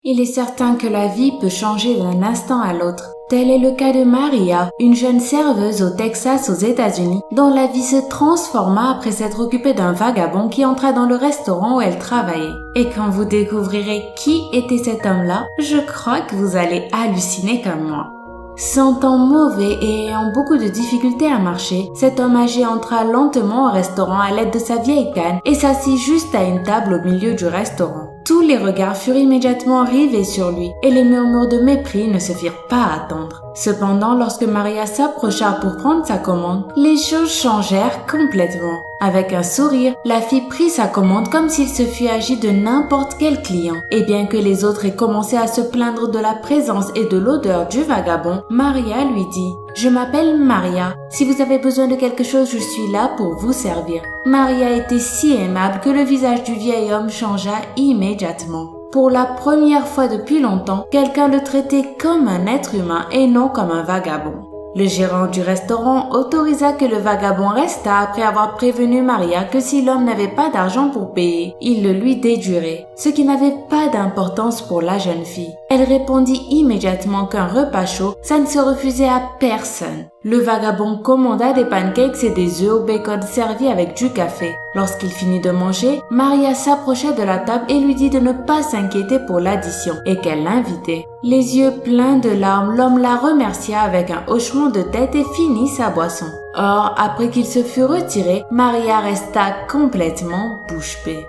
Il est certain que la vie peut changer d'un instant à l'autre. Tel est le cas de Maria, une jeune serveuse au Texas aux États-Unis, dont la vie se transforma après s'être occupée d'un vagabond qui entra dans le restaurant où elle travaillait. Et quand vous découvrirez qui était cet homme-là, je crois que vous allez halluciner comme moi. Sentant mauvais et ayant beaucoup de difficultés à marcher, cet homme âgé entra lentement au restaurant à l'aide de sa vieille canne et s'assit juste à une table au milieu du restaurant. Tous les regards furent immédiatement rivés sur lui et les murmures de mépris ne se firent pas attendre. Cependant, lorsque Maria s'approcha pour prendre sa commande, les choses changèrent complètement. Avec un sourire, la fille prit sa commande comme s'il se fût agi de n'importe quel client. Et bien que les autres aient commencé à se plaindre de la présence et de l'odeur du vagabond, Maria lui dit « Je m'appelle Maria. Si vous avez besoin de quelque chose, je suis là pour vous servir. » Maria était si aimable que le visage du vieil homme changea immédiatement. Pour la première fois depuis longtemps, quelqu'un le traitait comme un être humain et non comme un vagabond. Le gérant du restaurant autorisa que le vagabond restât après avoir prévenu Maria que si l'homme n'avait pas d'argent pour payer, il le lui déduirait, ce qui n'avait pas d'importance pour la jeune fille. Elle répondit immédiatement qu'un repas chaud, ça ne se refusait à personne. Le vagabond commanda des pancakes et des œufs au bacon servis avec du café. Lorsqu'il finit de manger, Maria s'approcha de la table et lui dit de ne pas s'inquiéter pour l'addition et qu'elle l'invitait. Les yeux pleins de larmes, l'homme la remercia avec un hochement de tête et finit sa boisson. Or, après qu'il se fut retiré, Maria resta complètement bouche bée.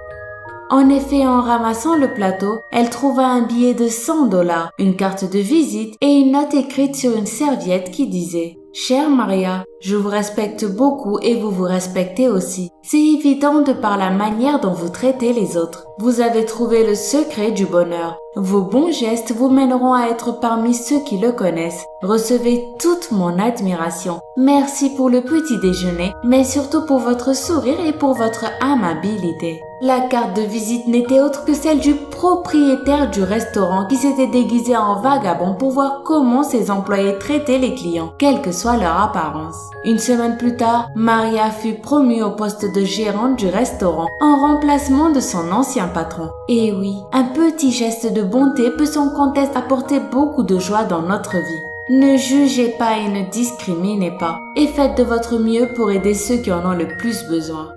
En effet, en ramassant le plateau, elle trouva un billet de $100, une carte de visite et une note écrite sur une serviette qui disait « Chère Maria, je vous respecte beaucoup et vous vous respectez aussi. C'est évident de par la manière dont vous traitez les autres. Vous avez trouvé le secret du bonheur. Vos bons gestes vous mèneront à être parmi ceux qui le connaissent. Recevez toute mon admiration. Merci pour le petit déjeuner, mais surtout pour votre sourire et pour votre amabilité. » La carte de visite n'était autre que celle du propriétaire du restaurant qui s'était déguisé en vagabond pour voir comment ses employés traitaient les clients, quelle que soit leur apparence. Une semaine plus tard, Maria fut promue au poste de gérante du restaurant en remplacement de son ancien patron. Et oui, un petit geste de bonté peut sans conteste apporter beaucoup de joie dans notre vie. Ne jugez pas et ne discriminez pas, et faites de votre mieux pour aider ceux qui en ont le plus besoin.